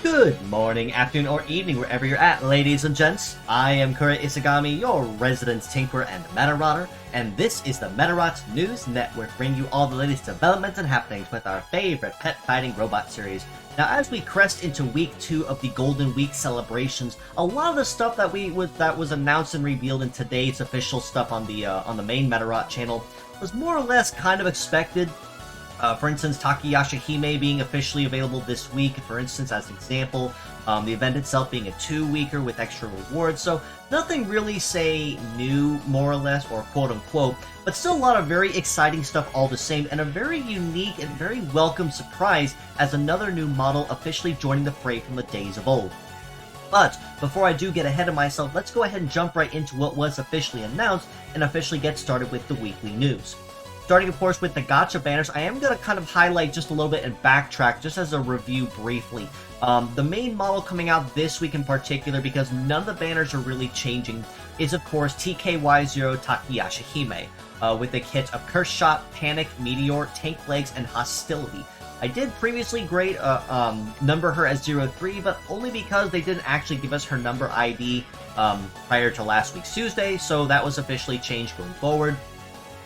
Good morning, afternoon, or evening, wherever you're at, ladies and gents. I am Kura Isagami, your resident tinkerer and Medarotter, and this is the Medarot News Network, bringing you all the latest developments and happenings with our favorite pet fighting robot series. Now, as we crest into week 2 of the Golden Week celebrations, a lot of the stuff that was announced and revealed in today's official stuff on the main Medarot channel was more or less kind of expected. For instance, Takeyashi Hime being officially available this week, for instance, as an example. The event itself being a 2-weeker with extra rewards, so nothing really, say, new, more or less, or quote-unquote, but still a lot of very exciting stuff all the same, and a very unique and very welcome surprise as another new model officially joining the fray from the days of old. But before I do get ahead of myself, let's go ahead and jump right into what was officially announced and officially get started with the weekly news. Starting, of course, with the gacha banners, I am going to kind of highlight just a little bit and backtrack just as a review briefly. The main model coming out this week in particular, because none of the banners are really changing, is, of course, TKY0 Takeyashi Hime, with a kit of Curse Shot, Panic, Meteor, Tank Legs, and Hostility. I did previously number her as 03, but only because they didn't actually give us her number ID prior to last week's Tuesday, so that was officially changed going forward.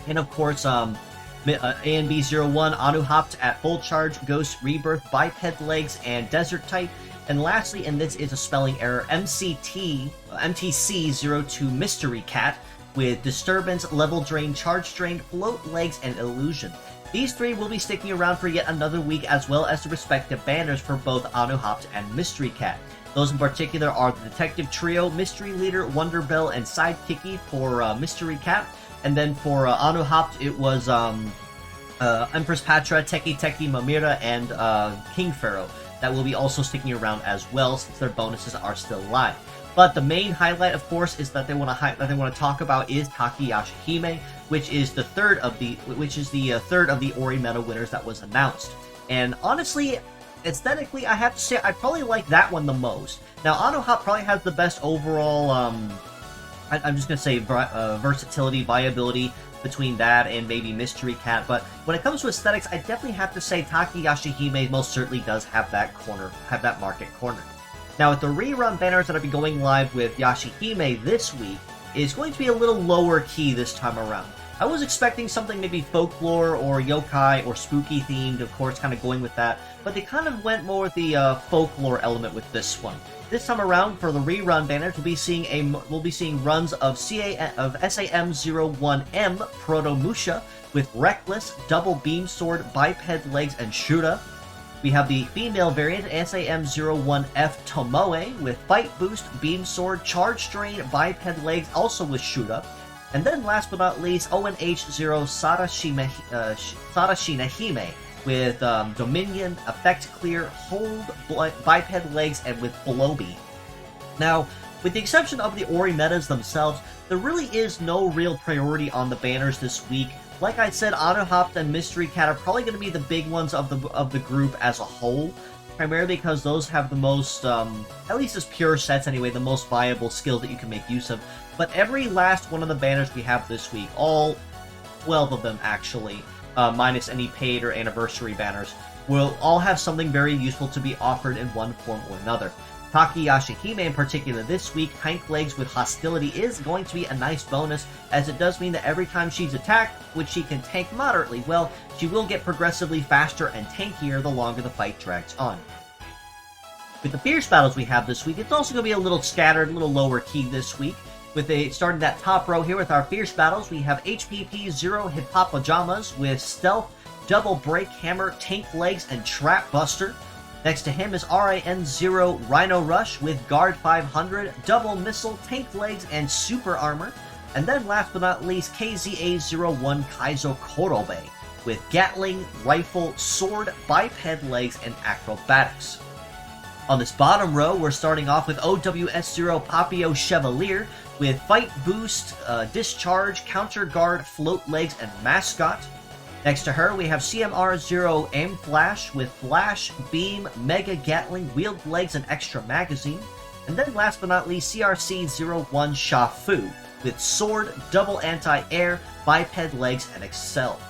And of course, ANB01, Anuhopt at full charge, Ghost Rebirth, Biped Legs, and Desert Type. And lastly, and this is a spelling error, MTC02 Mystery Cat with Disturbance, Level Drain, Charge Drain, Float Legs, and Illusion. These 3 will be sticking around for yet another week, as well as the respective banners for both Anuhopt and Mystery Cat. Those in particular are the Detective Trio, Mystery Leader, Wonder Bell, and Sidekicky for Mystery Cat. And then for Anuhopt, it was Empress Patra, Teki Mamira, and King Pharaoh. That will be also sticking around as well, since their bonuses are still live. But the main highlight, of course, is that they want to talk about is Takeyashi Hime, which is the third of the Orimeda winners that was announced. And honestly, aesthetically, I have to say I probably like that one the most. Now, Anuhopt probably has the best overall. I'm just going to say versatility, viability between that and maybe Mystery Cat, but when it comes to aesthetics, I definitely have to say Takeyashi Hime most certainly does have that market corner. Now, with the rerun banners that will be going live with Yashihime this week, is going to be a little lower key this time around. I was expecting something maybe folklore or yokai or spooky themed, of course, kind of going with that, but they kind of went more with the folklore element with this one. This time around, for the rerun banners, we'll be seeing runs of SAM-01M Proto-Musha with Reckless, Double Beam Sword, Biped Legs, and Shura. We have the female variant, SAM-01F Tomoe, with Fight Boost, Beam Sword, Charge Drain, Biped Legs, also with Shura. And then, last but not least, ONH0 Sarashina Hime, with Dominion, Effect Clear, Hold, Biped Legs, and with Blowbeam. Now, with the exception of the Orimedas themselves, there really is no real priority on the banners this week. Like I said, Anuhopt and Mystery Cat are probably going to be the big ones of the group as a whole, primarily because those have the most, at least as pure sets anyway, the most viable skills that you can make use of. But every last one of the banners we have this week, all 12 of them actually, minus any paid or anniversary banners, will all have something very useful to be offered in one form or another. Takeyashi Hime in particular this week, Tank Legs with Hostility is going to be a nice bonus, as it does mean that every time she's attacked, which she can tank moderately well, she will get progressively faster and tankier the longer the fight drags on. With the Fierce Battles we have this week, it's also going to be a little scattered, a little lower key this week. Starting that top row here with our Fierce Battles, we have HPP0 Hippopotamus with Stealth, Double Break Hammer, Tank Legs, and Trap Buster. Next to him is RIN0 Rhino Rush with Guard 500, Double Missile, Tank Legs, and Super Armor. And then last but not least, KZA01 Kaizo Korobe with Gatling, Rifle, Sword, Biped Legs, and Acrobatics. On this bottom row, we're starting off with OWS0 Papio Chevalier with Fight Boost, Discharge, Counter Guard, Float Legs, and Mascot. Next to her, we have CMR0 Aim Flash with Flash, Beam, Mega Gatling, Wheeled Legs, and Extra Magazine. And then last but not least, CRC01 Shafu with Sword, Double Anti-Air, Biped Legs, and Excel.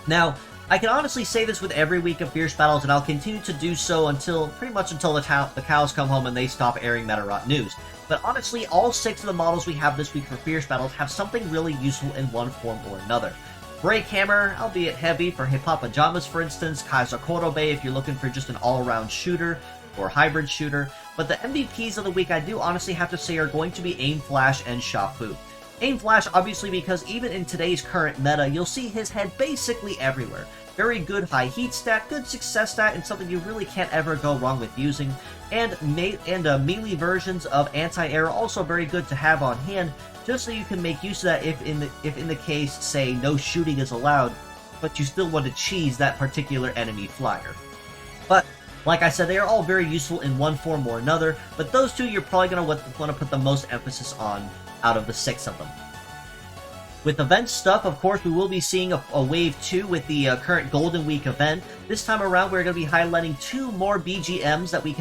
Now, I can honestly say this with every week of Fierce Battles, and I'll continue to do so pretty much until the cows come home and they stop airing Medarot news. But honestly, all 6 of the models we have this week for Fierce Battles have something really useful in one form or another. Break Hammer, albeit heavy, for Hip-Hop Pajamas, for instance. Kaiser Korobe, if you're looking for just an all-around shooter or hybrid shooter. But the MVPs of the week, I do honestly have to say, are going to be Aim Flash and Shafu. Aim Flash, obviously, because even in today's current meta, you'll see his head basically everywhere. Very good high heat stat, good success stat, and something you really can't ever go wrong with using. And melee versions of anti-air are also very good to have on hand, just so you can make use of that if in the case, say, no shooting is allowed, but you still want to cheese that particular enemy flyer. But like I said, they are all very useful in one form or another, but those 2 you're probably going to want to put the most emphasis on out of the 6 of them. With event stuff, of course, we will be seeing a Wave 2 with the current Golden Week event. This time around, we're going to be highlighting 2 more BGMs that we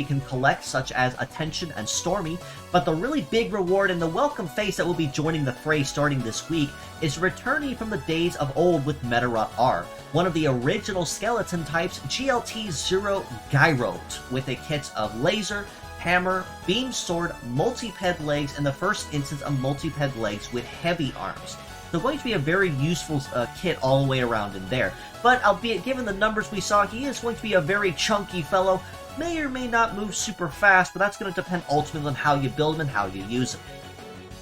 can collect, such as Attention and Stormy. But the really big reward and the welcome face that will be joining the fray starting this week is returning from the days of old with Medarot R, one of the original skeleton types, GLT-0 Gyrote, with a kit of Laser, Hammer, Beam Sword, Multi-Ped Legs, and the first instance of Multi-Ped Legs with Heavy Arms. So going to be a very useful kit all the way around in there. But albeit given the numbers we saw, he is going to be a very chunky fellow, may or may not move super fast, but that's going to depend ultimately on how you build him and how you use him.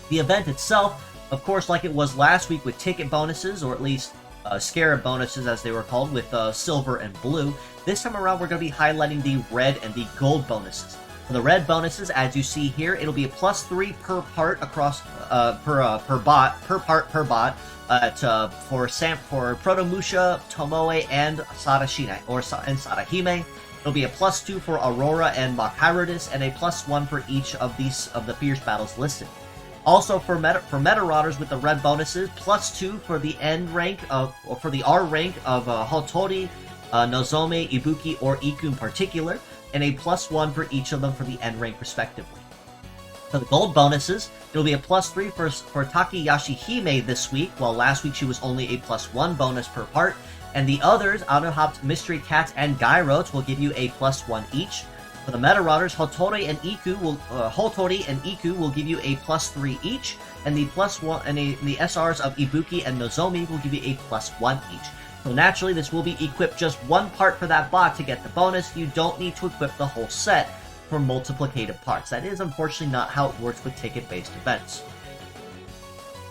The event itself, of course, like it was last week with ticket bonuses, or at least scarab bonuses as they were called, with silver and blue, this time around we're going to be highlighting the red and the gold bonuses. For the red bonuses, as you see here, it'll be a +3 per part across per bot for Protomusha, Tomoe, and Sadahime. It'll be a +2 for Aurora and Machirodis, and a +1 for each of the Fierce Battles listed. Also for Medarotters with the red bonuses, +2 for the for the R rank of Hotori, Nozomi, Ibuki, or Iku in particular, and a +1 for each of them for the N rank respectively. For the gold bonuses, it'll be a +3 for Takeyashi Hime this week, while last week she was only a +1 bonus per part, and the others, Autohopped, Mystery Cats, and Gyrotes, will give you a +1 each. For the Medarotters, Hotori and Iku will give you a +3 each, and the +1 and the SRs of Ibuki and Nozomi will give you a +1 each. So naturally, this will be equipped just one part for that bot to get the bonus. You don't need to equip the whole set for multiplicative parts. That is unfortunately not how it works with ticket-based events.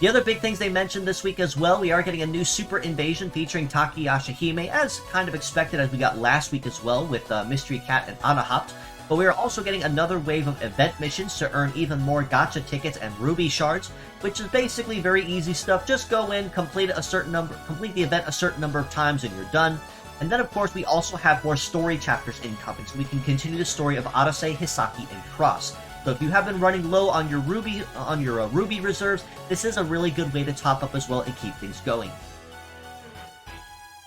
The other big things they mentioned this week as well, we are getting a new Super Invasion featuring Takeyashi Hime, as kind of expected as we got last week as well with Mystery Cat and Anahopt. But we are also getting another wave of event missions to earn even more gacha tickets and ruby shards, which is basically very easy stuff. Just go in, complete the event a certain number of times, and you're done. And then, of course, we also have more story chapters incoming, so we can continue the story of Arase, Hisaki, and Cross. So if you have been running low on your ruby reserves, this is a really good way to top up as well and keep things going.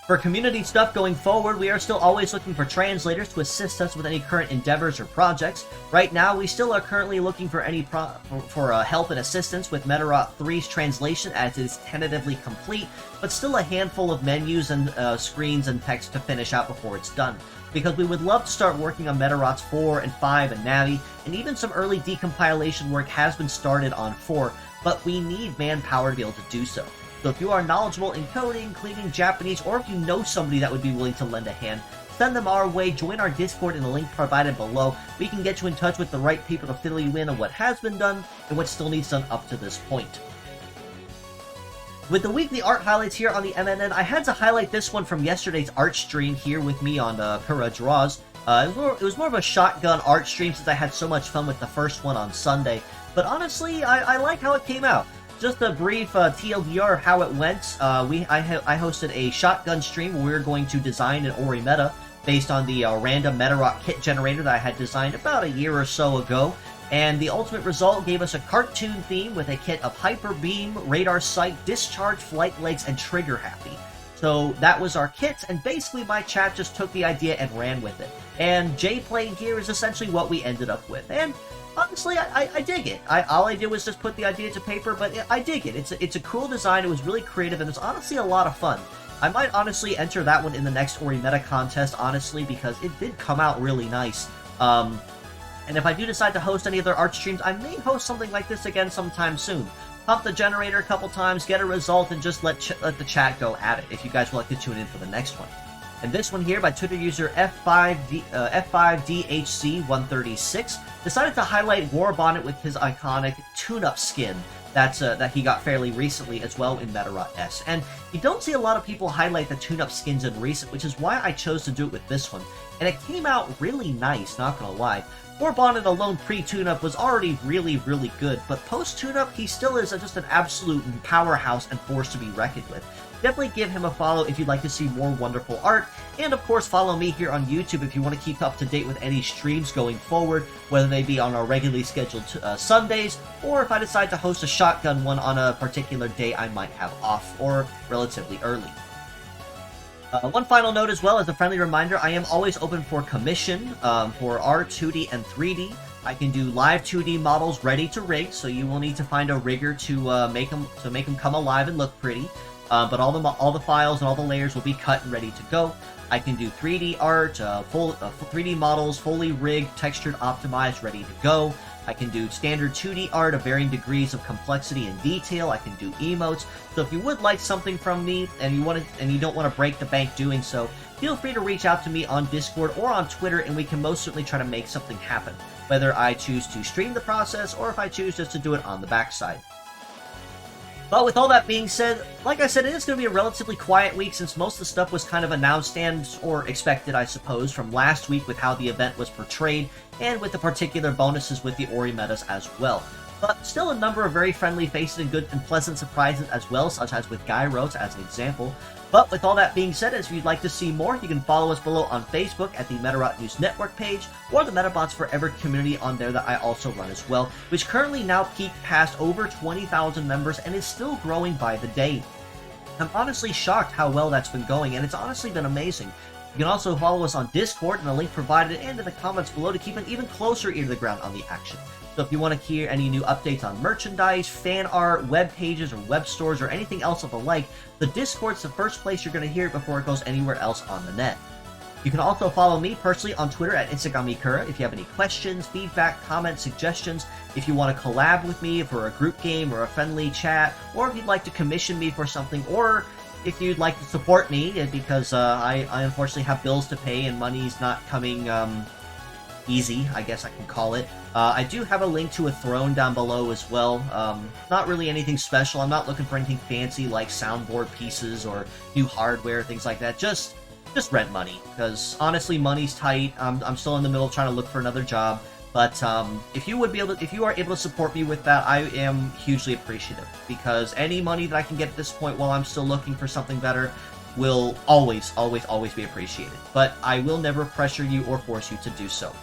For community stuff going forward, we are still always looking for translators to assist us with any current endeavors or projects. Right now, we still are currently looking for any help and assistance with Medarot 3's translation, as it is tentatively complete, but still a handful of menus and screens and text to finish out before it's done. Because we would love to start working on Medarots 4 and 5 and Navi, and even some early decompilation work has been started on 4, but we need manpower to be able to do so. So if you are knowledgeable in coding, cleaning Japanese, or if you know somebody that would be willing to lend a hand, send them our way, join our Discord in the link provided below. We can get you in touch with the right people to fill you in on what has been done and what still needs done up to this point. With the weekly art highlights here on the MNN, I had to highlight this one from yesterday's art stream here with me on Kura Draws. It was more of a shotgun art stream since I had so much fun with the first one on Sunday, but honestly, I like how it came out. Just a brief TLDR of how it went. I hosted a shotgun stream where we were going to design an Orimeda based on the random Medarot kit generator that I had designed about a year or so ago. And the ultimate result gave us a cartoon theme with a kit of Hyper Beam, Radar Sight, Discharge, Flight Legs, and Trigger Happy. So that was our kit, and basically my chat just took the idea and ran with it. And J-Plane here is essentially what we ended up with. And honestly, I dig it. All I did was just put the idea to paper, but I dig it. It's a cool design, it was really creative, and it's honestly a lot of fun. I might honestly enter that one in the next Orimeda contest, honestly, because it did come out really nice. And if I do decide to host any other art streams, I may host something like this again sometime soon. Pump the generator a couple times, get a result, and just let the chat go at it, if you guys would like to tune in for the next one. And this one here by Twitter user F5DHC136 decided to highlight War Bonnet with his iconic tune-up skin that he got fairly recently as well in Medarot S. And you don't see a lot of people highlight the tune-up skins in recent, which is why I chose to do it with this one. And it came out really nice, not gonna lie. War Bonnet alone pre-tune-up was already really, really good, but post-tune-up, he still is just an absolute powerhouse and force to be reckoned with. Definitely give him a follow if you'd like to see more wonderful art, and of course follow me here on YouTube if you want to keep up to date with any streams going forward, whether they be on our regularly scheduled Sundays, or if I decide to host a shotgun one on a particular day I might have off, or relatively early. One final note as well, as a friendly reminder, I am always open for commission for art, 2D, and 3D. I can do live 2D models ready to rig, so you will need to find a rigger to make them come alive and look pretty. But all the files and all the layers will be cut and ready to go. I can do 3D art, 3D models, fully rigged, textured, optimized, ready to go. I can do standard 2D art of varying degrees of complexity and detail. I can do emotes. So if you would like something from me and you don't want to break the bank doing so, feel free to reach out to me on Discord or on Twitter, and we can most certainly try to make something happen. Whether I choose to stream the process or if I choose just to do it on the backside. But with all that being said, like I said, it is going to be a relatively quiet week since most of the stuff was kind of announced or expected, I suppose, from last week with how the event was portrayed, and with the particular bonuses with the Orimedas as well. But still a number of very friendly faces and good and pleasant surprises as well, such as with Gyros as an example. But with all that being said, if you'd like to see more, you can follow us below on Facebook at the Medarot News Network page, or the Metabots Forever community on there that I also run as well, which currently now peaked past over 20,000 members and is still growing by the day. I'm honestly shocked how well that's been going, and it's honestly been amazing. You can also follow us on Discord, and the link provided and in the comments below to keep an even closer ear to the ground on the action. So if you want to hear any new updates on merchandise, fan art, web pages, or web stores, or anything else of the like, the Discord's the first place you're going to hear it before it goes anywhere else on the net. You can also follow me personally on Twitter at ItsuGamiKura if you have any questions, feedback, comments, suggestions, if you want to collab with me for a group game or a friendly chat, or if you'd like to commission me for something, or if you'd like to support me, because I unfortunately have bills to pay and money's not coming easy, I guess I can call it. I do have a link to a throne down below as well. Not really anything special. I'm not looking for anything fancy like soundboard pieces or new hardware, things like that. Just rent money, because honestly, money's tight. I'm still in the middle of trying to look for another job. But if you are able to support me with that, I am hugely appreciative, because any money that I can get at this point while I'm still looking for something better will always, always, always be appreciated. But I will never pressure you or force you to do so.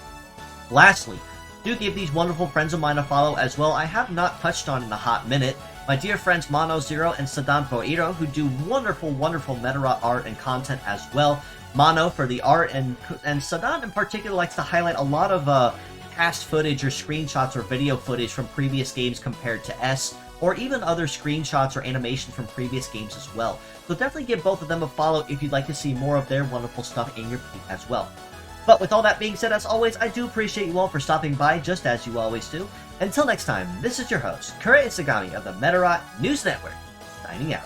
Lastly, do give these wonderful friends of mine a follow as well. I have not touched on in a hot minute. My dear friends Mono Zero and Sadan Foiro, who do wonderful, wonderful Medarot art and content as well. Mono for the art, and Sadan in particular likes to highlight a lot of past footage or screenshots or video footage from previous games compared to S, or even other screenshots or animations from previous games as well. So definitely give both of them a follow if you'd like to see more of their wonderful stuff in your feed as well. But with all that being said, as always, I do appreciate you all for stopping by, just as you always do. Until next time, this is your host, Kura Isagami of the Medarot News Network, signing out.